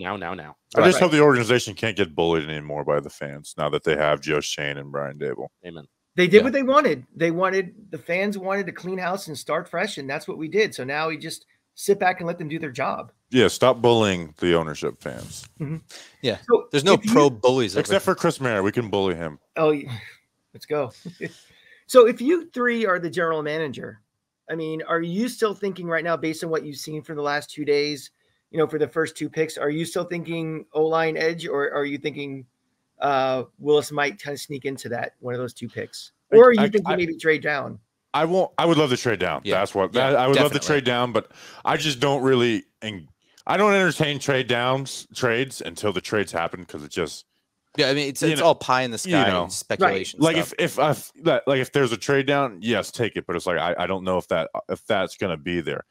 I just hope the organization can't get bullied anymore by the fans now that they have Joe Shane and Brian Dable. Amen. They did what they wanted. The fans wanted to clean house and start fresh, and that's what we did. So now we just sit back and let them do their job. Yeah, stop bullying the ownership fans. Yeah, so there's no pro bullies except for Chris Mayer. We can bully him. Oh, let's go. So if you three are the general manager, I mean, are you still thinking right now, based on what you've seen for the last 2 days, you know, for the first 2 picks, are you still thinking O-line edge, or are you thinking Willis might kind of sneak into that, one of those 2 picks? Or are you thinking maybe trade down? I would love to trade down. Yeah. That's what I would love to trade down, but I just don't really, I don't entertain trades until the trades happen, because it just, yeah, I mean, it's all pie in the sky, and speculation. Right. Like if there's a trade down, yes, take it. But it's like I don't know if that's gonna be there,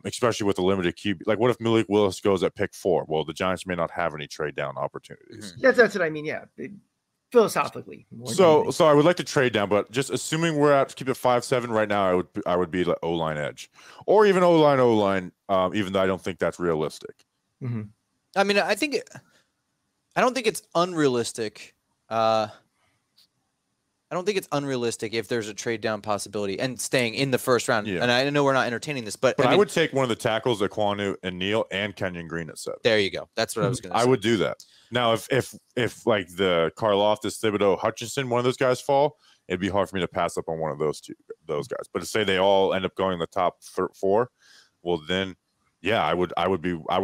especially with the limited QB. Like, what if Malik Willis goes at pick 4? Well, the Giants may not have any trade down opportunities. That's what I mean. Yeah, philosophically. So I would like to trade down, but just assuming we're at keep it 5-7 right now, I would be like O-line edge, or even O-line, even though I don't think that's realistic. I mean, I don't think it's unrealistic. I don't think it's unrealistic if there's a trade down possibility and staying in the first round. Yeah. And I know we're not entertaining this, but I would take one of the tackles, Aquanu and Neal and Kenyon Green at 7. There you go. That's what I was going to say. I would do that. Now, if like the Karlaftis, Thibodeau, Hutchinson, one of those guys fall, it'd be hard for me to pass up on one of those guys. But to say they all end up going in the top 4, well then. Yeah, I would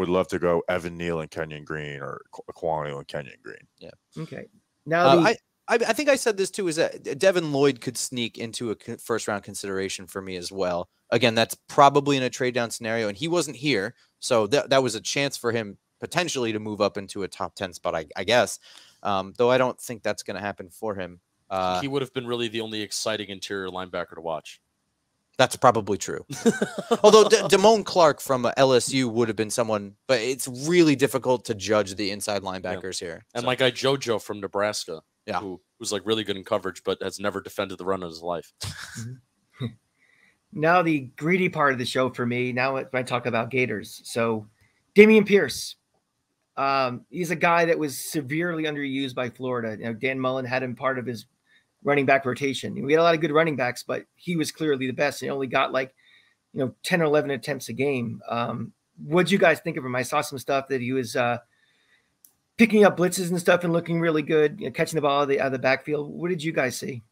love to go Evan Neal and Kenyon Green, or Aquanu and Kenyon Green. Yeah. Okay. Now I think I said this too, is that Devin Lloyd could sneak into a first round consideration for me as well. Again, that's probably in a trade down scenario, and he wasn't here, so that was a chance for him potentially to move up into a top 10 spot, I guess. Though I don't think that's going to happen for him. He would have been really the only exciting interior linebacker to watch. That's probably true. Although Damone Clark from LSU would have been someone, but it's really difficult to judge the inside linebackers here. And my guy JoJo from Nebraska, who was like really good in coverage, but has never defended the run in his life. Now the greedy part of the show for me. Now when I talk about Gators, so Damian Pierce, he's a guy that was severely underused by Florida. You know, Dan Mullen had him part of his running back rotation. We had a lot of good running backs, but he was clearly the best. He only got 10 or 11 attempts a game. What'd you guys think of him? I saw some stuff that he was picking up blitzes and stuff and looking really good, catching the ball out of the backfield. What did you guys see?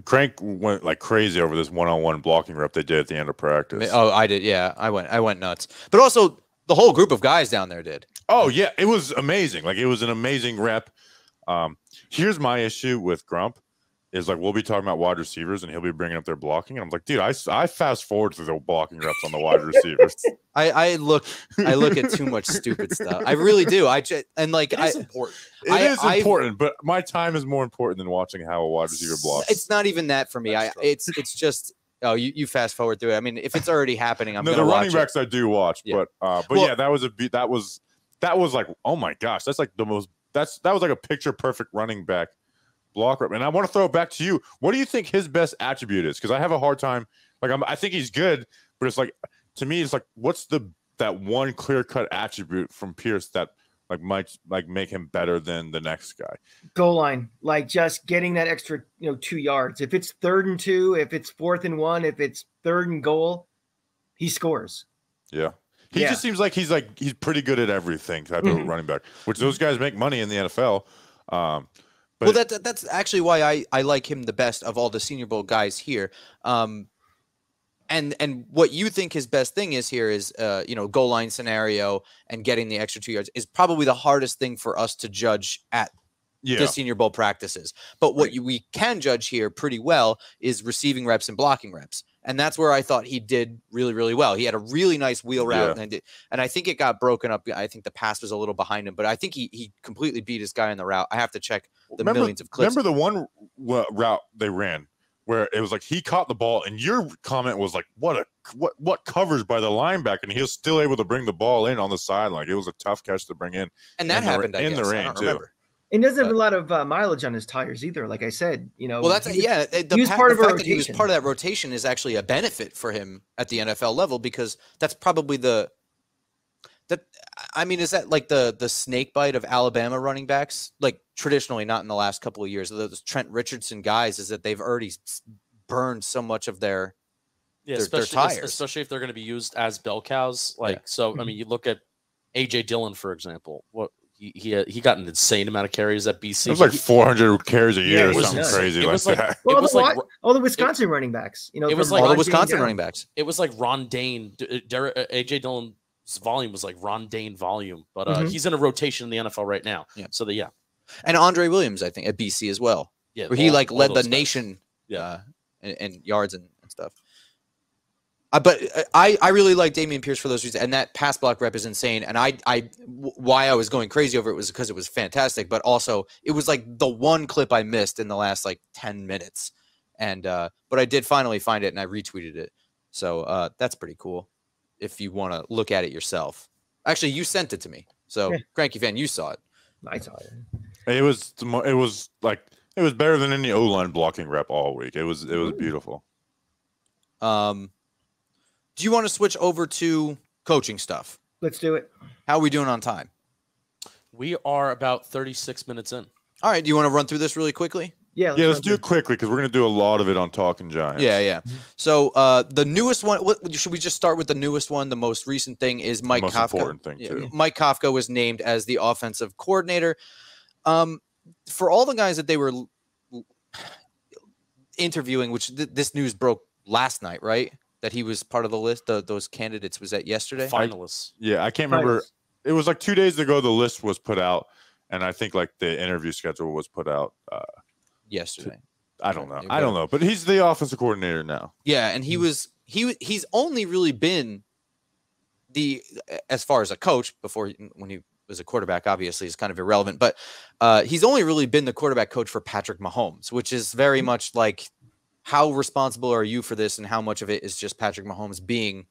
Crank went like crazy over this one-on-one blocking rep they did at the end of practice. Oh, I did. Yeah, I went nuts. But also the whole group of guys down there did. Oh yeah, it was amazing. Like, it was an amazing rep. Here's my issue with Grump. Is like, we'll be talking about wide receivers and he'll be bringing up their blocking. And I'm like, dude, I fast forward through the blocking reps on the wide receivers. I look at too much stupid stuff. I really do. It's important. It is important, but my time is more important than watching how a wide receiver blocks. It's not even that for me. It's just, you fast forward through it. I mean, if it's already happening, I'm going to watch running backs I do watch, yeah. But yeah, that was like, oh my gosh, that's like that was like a picture perfect running back block rep. And I want to throw it back to you. What do you think his best attribute is? Because I have a hard time. I think he's good, but it's like, to me, it's like, what's that one clear cut attribute from Pierce that might make him better than the next guy? Goal line, just getting that extra 2 yards. If it's 3rd and 2, if it's 4th and 1, if it's 3rd and goal, he scores. Yeah. He just seems like he's pretty good at everything type of running back, which those guys make money in the NFL. Well, that's actually why I like him the best of all the Senior Bowl guys here. And what you think his best thing is here is goal line scenario and getting the extra 2 yards is probably the hardest thing for us to judge at the Senior Bowl practices. But what we can judge here pretty well is receiving reps and blocking reps. And that's where I thought he did really, really well. He had a really nice wheel route, and I think it got broken up. I think the pass was a little behind him, but I think he completely beat his guy in the route. I have to check the millions of clips. Remember the one route they ran where it was like he caught the ball, and your comment was like, what covers by the linebacker, and he was still able to bring the ball in on the sideline. Like, it was a tough catch to bring in. And that happened in the rain, too. And doesn't have a lot of mileage on his tires either. Like I said, well, that's he was part of a rotation. He was part of that rotation is actually a benefit for him at the NFL level, because that's probably is that like the snake bite of Alabama running backs? Like, traditionally, not in the last couple of years, those Trent Richardson guys, is that they've already burned so much of their tires, especially if they're going to be used as bell cows. Like, so I mean, you look at AJ Dillon, for example. He got an insane amount of carries at BC. It was like 400 carries a year or something crazy like that. Well, all the Wisconsin running backs, it was like all the Wisconsin running backs. It was like Ron Dane. AJ Dillon's volume was like Ron Dane volume, but he's in a rotation in the NFL right now. Yeah. So and Andre Williams, I think, at BC as well. Yeah, where he led the nation. In yards and stuff. But I really like Damian Pierce for those reasons, and that pass block rep is insane. And why I was going crazy over it was because it was fantastic, but also it was like the one clip I missed in the last like 10 minutes. And but I did finally find it, and I retweeted it. So that's pretty cool if you want to look at it yourself. Actually, you sent it to me, so Cranky fan, you saw it. I saw it. It was better than any O-line blocking rep all week. It was beautiful. Do you want to switch over to coaching stuff? Let's do it. How are we doing on time? We are about 36 minutes in. All right. Do you want to run through this really quickly? Yeah, let's do it quickly, because we're going to do a lot of it on Talkin' Giants. Yeah. So the newest one, should we just start with the newest one? The most recent thing is Mike Kafka. Most important thing, too. Mike Kafka was named as the offensive coordinator. For all the guys that they were interviewing, which this news broke last night, right? That he was part of the list. Those candidates, was that yesterday? Finalists. I can't remember. It was like 2 days ago the list was put out, and I think like the interview schedule was put out yesterday. I don't know. But he's the offensive coordinator now. Yeah, and he's only really been as far as a coach before, when he was a quarterback, obviously is kind of irrelevant, but he's only really been the quarterback coach for Patrick Mahomes, which is very much like, how responsible are you for this, and how much of it is just Patrick Mahomes being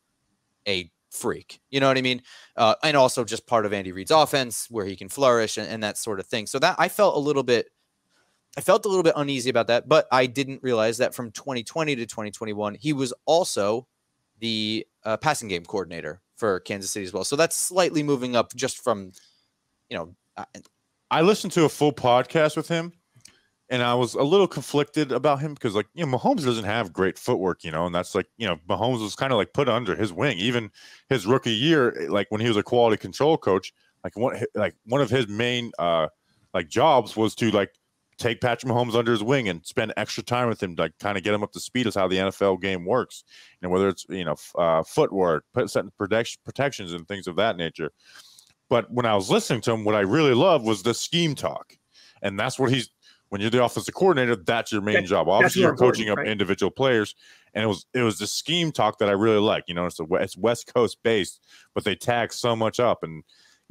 a freak? You know what I mean? And also just part of Andy Reid's offense where he can flourish and that sort of thing. So that I felt a little bit uneasy about that, but I didn't realize that from 2020 to 2021, he was also the passing game coordinator for Kansas City as well. So that's slightly moving up just from, I listened to a full podcast with him, and I was a little conflicted about him because, like, Mahomes doesn't have great footwork, and that's like, Mahomes was kind of like put under his wing. Even his rookie year, like when he was a quality control coach, one of his main jobs was to like take Patrick Mahomes under his wing and spend extra time with him, like kind of get him up to speed as how the NFL game works. Whether it's footwork, setting protections and things of that nature. But when I was listening to him, what I really loved was the scheme talk, and that's what when you're the offensive coordinator, that's your main job. Obviously, you're coaching up individual players, and it was the scheme talk that I really like. It's West Coast based, but they tag so much up, and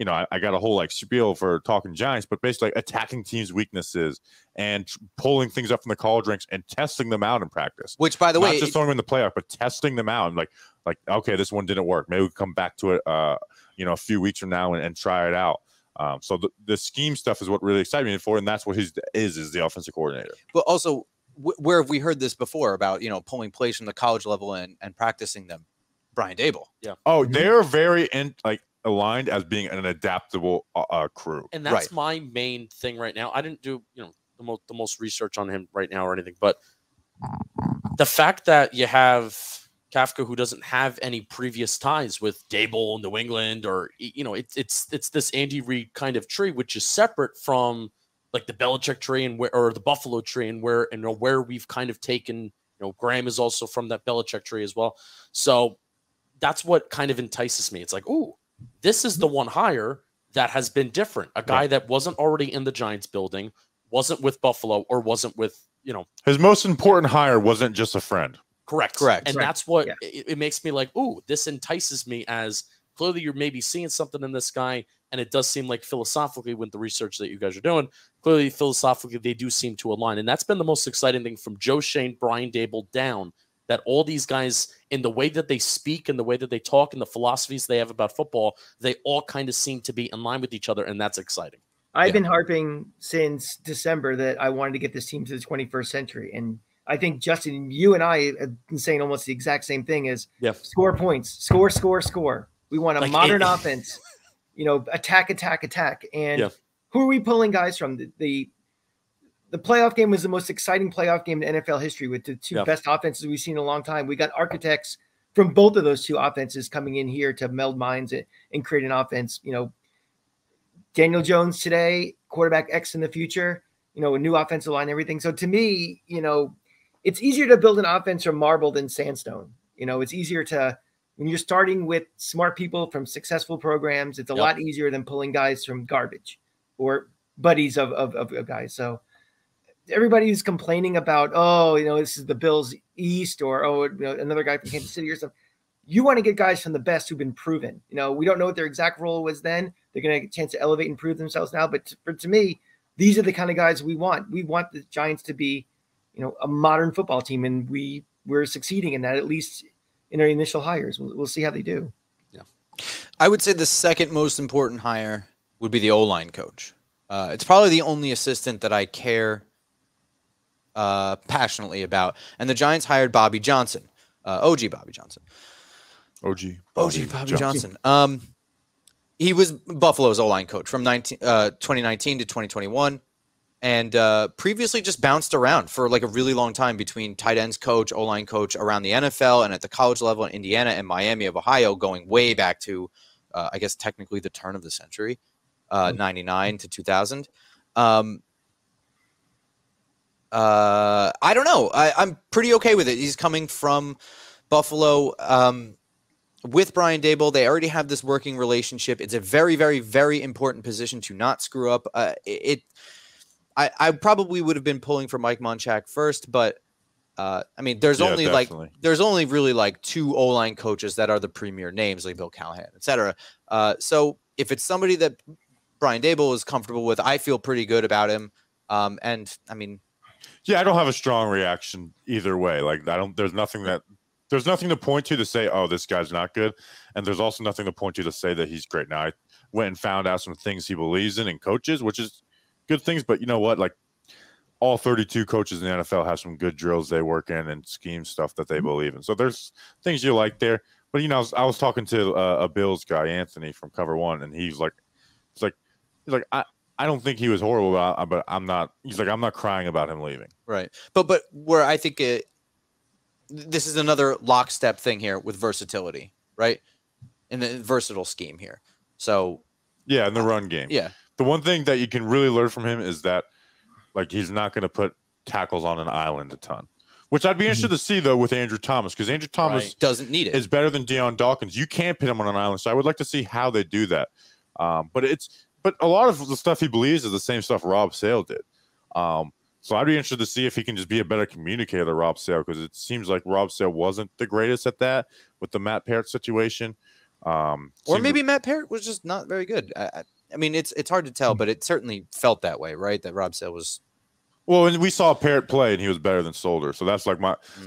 I got a whole like spiel for Talking Giants, but basically attacking teams' weaknesses and pulling things up from the college ranks and testing them out in practice. Which, by the way, not just throwing them in the playoff, but testing them out and like okay, this one didn't work. Maybe we come back to it, a few weeks from now and try it out. So the scheme stuff is what really excited me for, and that's what is the offensive coordinator. But also, where have we heard this before about pulling plays from the college level and practicing them? Brian Daboll. Yeah. Oh, they're very aligned as being an adaptable crew, and that's my main thing right now. I didn't do the most research on him right now or anything, but the fact that you have Kafka, who doesn't have any previous ties with Daboll, New England, or it's this Andy Reid kind of tree, which is separate from like the Belichick tree or the Buffalo tree, and where we've kind of taken. Graham is also from that Belichick tree as well, so that's what kind of entices me. It's like, ooh, this is the one hire that has been different. A guy that wasn't already in the Giants building, wasn't with Buffalo, or wasn't with His most important hire wasn't just a friend. Correct. And that's what it makes me like, ooh, this entices me, as clearly you're maybe seeing something in this guy. And it does seem like philosophically, with the research that you guys are doing, clearly philosophically, they do seem to align. And that's been the most exciting thing from Joe Shane, Brian Dable down, that all these guys, in the way that they speak and the way that they talk and the philosophies they have about football, they all kind of seem to be in line with each other. And that's exciting. I've been harping since December that I wanted to get this team to the 21st century. And I think, Justin, you and I have been saying almost the exact same thing: is score points, score. We want a modern offense. Attack. And who are we pulling guys from? The playoff game was the most exciting playoff game in NFL history, with the two best offenses we've seen in a long time. We got architects from both of those two offenses coming in here to meld minds and create an offense. Daniel Jones today, quarterback X in the future, a new offensive line, everything. So to me, it's easier to build an offense from marble than sandstone. It's easier to, when you're starting with smart people from successful programs, it's a lot easier than pulling guys from garbage or buddies of guys. So everybody who's complaining about, this is the Bills East, or, another guy from Kansas City or something, you want to get guys from the best who've been proven. We don't know what their exact role was then. They're going to get a chance to elevate and prove themselves now. But to me, these are the kind of guys we want. We want the Giants to be, a modern football team, and we're succeeding in that, at least in our initial hires. We'll see how they do. Yeah. I would say the second most important hire would be the O-line coach. It's probably the only assistant that I care passionately about. And the Giants hired Bobby Johnson, OG Bobby Johnson. OG Bobby Johnson. He was Buffalo's O-line coach from 2019 to 2021. And previously just bounced around for like a really long time between tight ends coach, O-line coach around the NFL and at the college level in Indiana and Miami of Ohio, going way back to, I guess, technically the turn of the century, 99 to 2000. I don't know. I'm pretty okay with it. He's coming from Buffalo with Brian Dable. They already have this working relationship. It's a very, very, very important position to not screw up. I probably would have been pulling for Mike Munchak first, but there's only really like two O-line coaches that are the premier names, like Bill Callahan, etc. So if it's somebody that Brian Dable is comfortable with, I feel pretty good about him. I don't have a strong reaction either way. Like there's nothing to point to say, oh, this guy's not good. And there's also nothing to point to say that he's great. Now, I went and found out some things he believes in and coaches, which is good things. But you know what? Like, all 32 coaches in the NFL have some good drills they work in and scheme stuff that they believe in. So there's things you like there. But, I was talking to a Bills guy, Anthony, from Cover One, and he's like, I don't think he was horrible, but I'm not. He's like, I'm not crying about him leaving. Right. But where I think this is another lockstep thing here with versatility, right? In the versatile scheme here. So yeah, in the run game. Yeah. The one thing that you can really learn from him is that, like, he's not going to put tackles on an island a ton, which I'd be interested to see though with Andrew Thomas, because Andrew Thomas doesn't need it. Is better than Deion Dawkins. You can't put him on an island, so I would like to see how they do that. But a lot of the stuff he believes is the same stuff Rob Sale did. So I'd be interested to see if he can just be a better communicator than Rob Sale, because it seems like Rob Sale wasn't the greatest at that with the Matt Parrott situation. Or maybe Matt Parrott was just not very good. It's hard to tell, but it certainly felt that way, right? That Rob Sale was. Well, and we saw Parrott play, and he was better than Solder. So that's like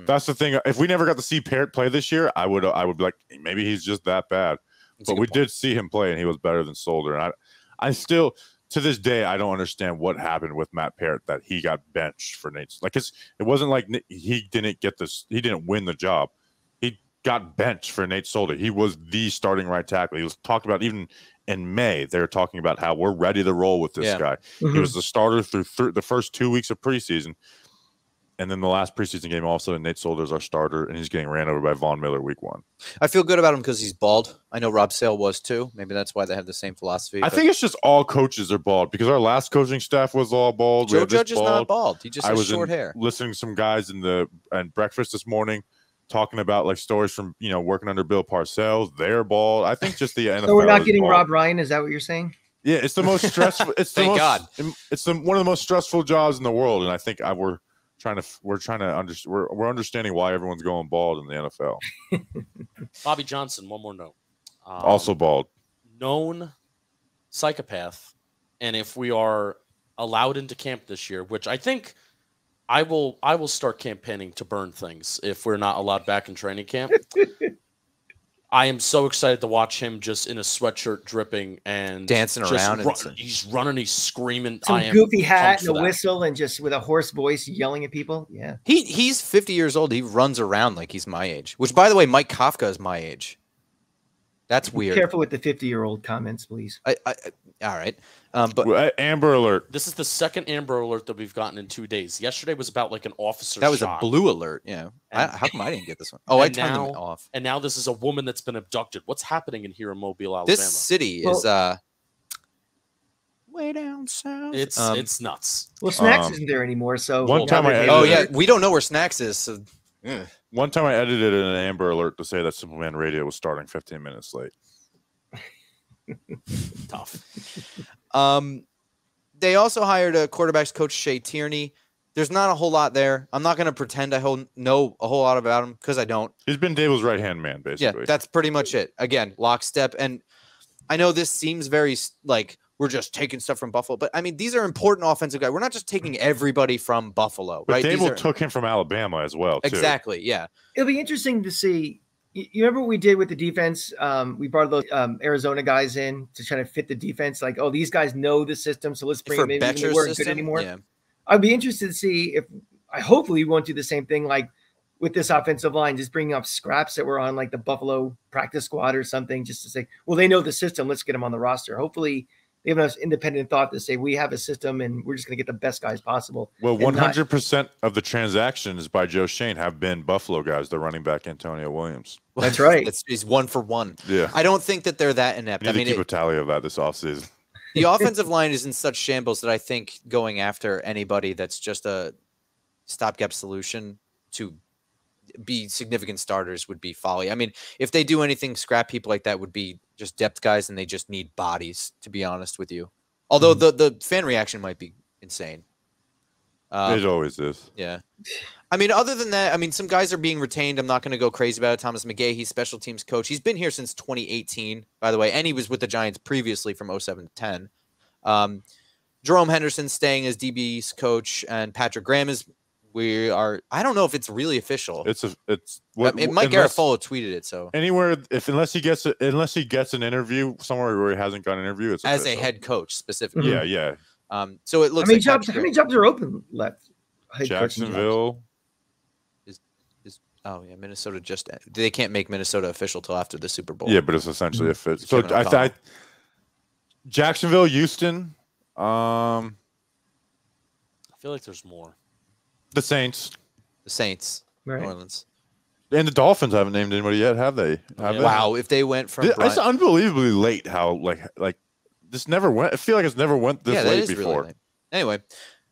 that's the thing. If we never got to see Parrott play this year, I would be like, maybe he's just that bad. But we did see him play, and he was better than Solder. And I still, to this day, I don't understand what happened with Matt Parrott, that he got benched for Nate's. Like, it wasn't like he didn't get this. He didn't win the job. He got benched for Nate Solder. He was the starting right tackle. He was talked about even in May. They were talking about how we're ready to roll with this guy. Mm-hmm. He was the starter through the first 2 weeks of preseason. And then the last preseason game, all of a sudden, Nate Solder's our starter, and he's getting ran over by Von Miller week 1. I feel good about him because he's bald. I know Rob Sale was too. Maybe that's why they have the same philosophy. I think it's just all coaches are bald, because our last coaching staff was all bald. Joe Judge is not bald. He just has short hair. Listening to some guys in breakfast this morning talking about like stories from working under Bill Parcells. They're bald. I think just the NFL. So we're not getting bald. Rob Ryan. Is that what you're saying? Yeah, it's the most stressful. It's Thank God. It's one of the most stressful jobs in the world, and I think we're we're understanding why everyone's going bald in the NFL. Bobby Johnson, one more note. Also bald. Known psychopath, and if we are allowed into camp this year, which I think I will start campaigning to burn things if we're not allowed back in training camp. I am so excited to watch him just in a sweatshirt dripping and dancing around. He's running, he's screaming. Some goofy hat and a whistle and just with a hoarse voice yelling at people. Yeah. He's 50 years old. He runs around like he's my age, which, by the way, Mike Kafka is my age. That's weird. Be careful with the 50-year-old comments, please. All right. But Amber Alert. This is the second Amber Alert that we've gotten in 2 days. Yesterday was about like an officer. That was shot. a blue alert. Yeah. How come I didn't get this one? Oh, I turned them off. And now this is a woman that's been abducted. What's happening in here in Mobile, Alabama? This city is way down south. It's nuts. Well, Snacks isn't there anymore, so one time we don't know where Snacks is. So. One time I edited an Amber Alert to say that Superman Radio was starting 15 minutes late. Tough. They also hired a quarterbacks coach, Shea Tierney. There's not a whole lot there. I'm not going to pretend I know a whole lot about him because I don't. He's been Dable's right-hand man, basically. Yeah, that's pretty much it. Again, lockstep. And I know this seems very like we're just taking stuff from Buffalo, but I mean, these are important offensive guys. We're not just taking everybody from Buffalo, but right? Dable took him from Alabama as well, too. Exactly, yeah. It'll be interesting to see. You remember what we did with the defense? We brought those Arizona guys in to try to fit the defense. Like, oh, these guys know the system, so let's bring them in. They weren't good anymore. Yeah. I'd be interested to see if hopefully we won't do the same thing like with this offensive line, just bringing up scraps that were on like the Buffalo practice squad or something, just to say, well, they know the system. Let's get them on the roster. Hopefully they have enough independent thought to say we have a system and we're just going to get the best guys possible. Well, 100% of the transactions by Joe Shane have been Buffalo guys. The running back Antonio Williams. That's right. He's 1 for 1. Yeah. I don't think that they're that inept. I mean, keep a tally of that this offseason. The offensive line is in such shambles that I think going after anybody that's just a stopgap solution to be significant starters would be folly. I mean, if they do anything, scrap people like that would be just depth guys, and they just need bodies, to be honest with you. Although the fan reaction might be insane. It always is. Yeah. I mean, other than that, I mean, some guys are being retained. I'm not going to go crazy about it. Thomas McGay, he's special teams coach. He's been here since 2018, by the way, and he was with the Giants previously from 07 to 10. Jerome Henderson staying as DB's coach, and Patrick Graham is. I don't know if it's really official. Mike Garafolo tweeted it. So anywhere, unless he gets an interview somewhere where he hasn't got an interview, it's as official. a head coach specifically. Yeah. So it looks. How many jobs are open left? Jacksonville. Minnesota just they can't make Minnesota official till after the Super Bowl. Yeah, but it's essentially official. So I thought Jacksonville, Houston. I feel like there's more. The Saints, right. New Orleans, and the Dolphins haven't named anybody yet, have they? Wow, if they went from it's unbelievably late. How like this never went. I feel like it's never went this late before. Really late. Anyway,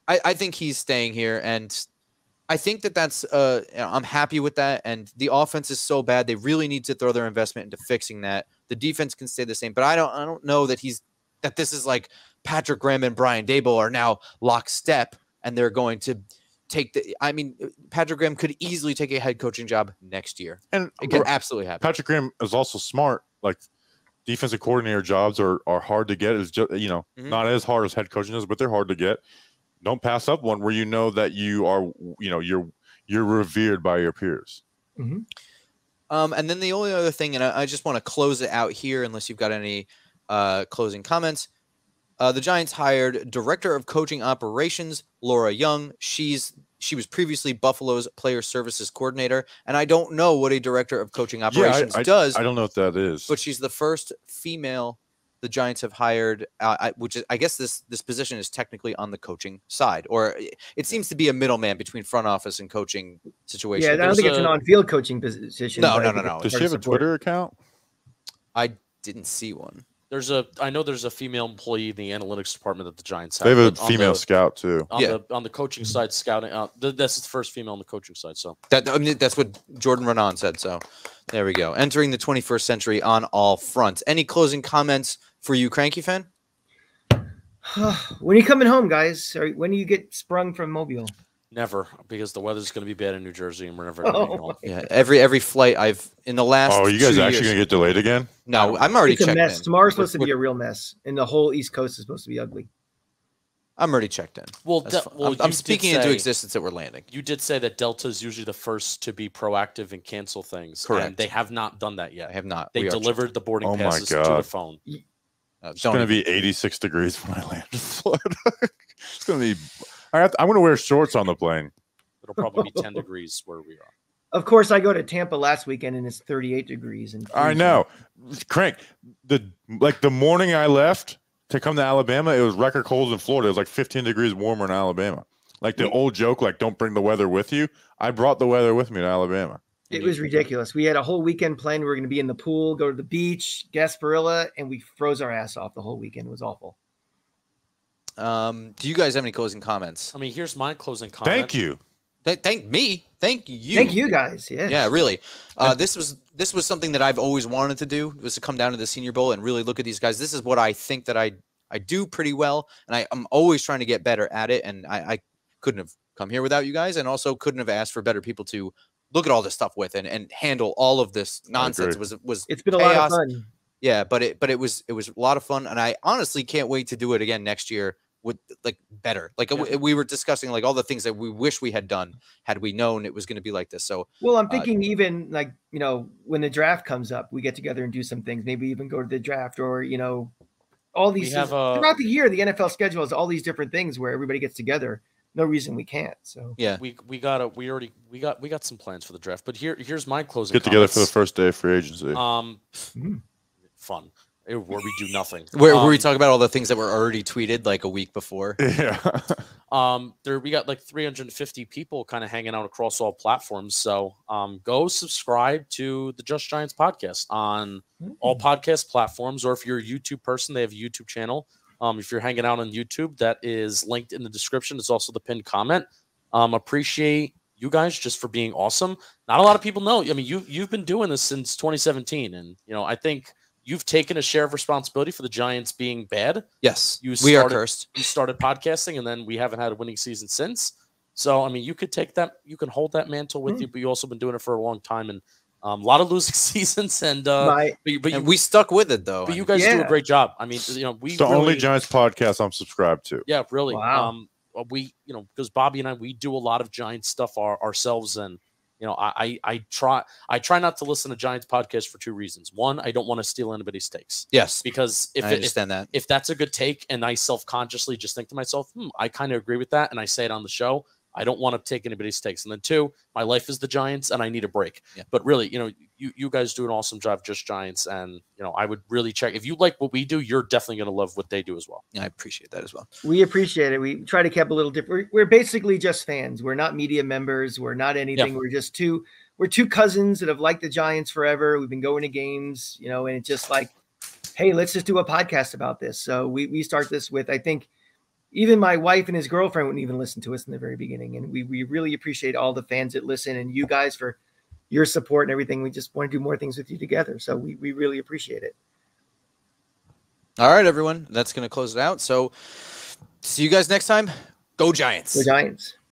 I think he's staying here, and I think that's I'm happy with that. And the offense is so bad; they really need to throw their investment into fixing that. The defense can stay the same, but I don't know that this is like Patrick Graham and Brian Daboll are now lockstep, and they're going to. Patrick Graham could easily take a head coaching job next year. And it could absolutely happen. Patrick Graham is also smart. Like defensive coordinator jobs are hard to get. It's just, not as hard as head coaching is, but they're hard to get. Don't pass up one where you know that you are, you're revered by your peers. Mm-hmm. And then the only other thing, and I just want to close it out here, unless you've got any closing comments. The Giants hired Director of Coaching Operations, Laura Young. She was previously Buffalo's Player Services Coordinator, and I don't know what a Director of Coaching Operations does. I don't know what that is. But she's the first female the Giants have hired, which is, I guess this position is technically on the coaching side, or it seems to be a middleman between front office and coaching situation. Yeah, I don't think it's an on-field coaching position. No. Does she have a Twitter account? I didn't see one. I know there's a female employee in the analytics department that the Giants have. They have a female scout too. On the coaching side, scouting. That's the first female on the coaching side. So that's what Jordan Renan said. So there we go. Entering the 21st century on all fronts. Any closing comments for you, Cranky fan? When are you coming home, guys? Or when do you get sprung from Mobile? Never, because the weather's going to be bad in New Jersey, and we're never going to be home. Yeah, every flight I've in the last. Oh, you guys 2 actually years, gonna get delayed again? No, I'm already It's a checked mess. in. Tomorrow's supposed to be a real mess, and the whole East Coast is supposed to be ugly. I'm already checked in. Well, That's fine. I'm you did speaking into say- existence that we're landing. You did say that Delta is usually the first to be proactive and cancel things. Correct. And they have not done that yet. I have not. They We are delivered the boarding Oh my passes to the God. phone. It's gonna be 86 degrees when I land in Florida. It's gonna be. I'm gonna wear shorts on the plane. It'll probably be 10 degrees where we are. Of course, I go to Tampa last weekend and it's 38 degrees. And I know, Crank. The morning I left to come to Alabama, it was record cold in Florida. It was like 15 degrees warmer in Alabama. Like the old joke, like don't bring the weather with you. I brought the weather with me to Alabama. It was ridiculous. We had a whole weekend planned. We were going to be in the pool, go to the beach, Gasparilla, and we froze our ass off the whole weekend. It was awful. Do you guys have any closing comments? I mean, here's my closing comment. Thank you. Thank me. Thank you. Thank you guys. Yeah. Yeah, really. This was something that I've always wanted to do, was to come down to the Senior Bowl and really look at these guys. This is what I think that I do pretty well, and I'm always trying to get better at it. And I couldn't have come here without you guys, and also couldn't have asked for better people to look at all this stuff with and handle all of this nonsense. It's been a lot of fun. Yeah, but it was a lot of fun, and I honestly can't wait to do it again next year with like better. Like we were discussing like all the things that we wish we had done had we known it was going to be like this. So well, I'm thinking even like, you know, when the draft comes up, we get together and do some things, maybe even go to the draft, or, you know, all these throughout the year, the NFL schedule has all these different things where everybody gets together. No reason we can't. So yeah, we got some plans for the draft, but here's my closing Get together for the first day of free agency. Fun. Where we do nothing. Where we talk about all the things that were already tweeted like a week before. Yeah. We got like 350 people kind of hanging out across all platforms. So go subscribe to the Just Giants podcast on all podcast platforms, or if you're a YouTube person, they have a YouTube channel. If you're hanging out on YouTube, that is linked in the description. It's also the pinned comment. Appreciate you guys just for being awesome. Not a lot of people know. I mean, you've been doing this since 2017, and you know, I think you've taken a share of responsibility for the Giants being bad. Yes, we are cursed. You started podcasting, and then we haven't had a winning season since. So, I mean, you could take that, you can hold that mantle with you, but you've also been doing it for a long time, and a lot of losing seasons, and we stuck with it though. But you guys do a great job. I mean, you know, it's the only Giants podcast I'm subscribed to. Yeah, really. Wow. We, you know, because Bobby and I, we do a lot of Giants stuff ourselves, and you know, I try not to listen to Giants podcasts for two reasons. One, I don't want to steal anybody's takes. Yes, because I understand that if that's a good take, and I self-consciously just think to myself, I kind of agree with that, and I say it on the show, I don't want to take anybody's takes. And then two, my life is the Giants, and I need a break. Yeah. But really, you know, you guys do an awesome job, Just Giants, and you know, I would really check if you like what we do. You're definitely going to love what they do as well. Yeah, I appreciate that as well. We appreciate it. We try to keep a little different. We're basically just fans. We're not media members. We're not anything. Yeah. We're two cousins that have liked the Giants forever. We've been going to games, you know, and it's just like, hey, let's just do a podcast about this. So we start this with, I think, even my wife and his girlfriend wouldn't even listen to us in the very beginning. And we really appreciate all the fans that listen, and you guys for your support and everything. We just want to do more things with you together. So we really appreciate it. All right, everyone. That's going to close it out. So see you guys next time. Go Giants. Go Giants.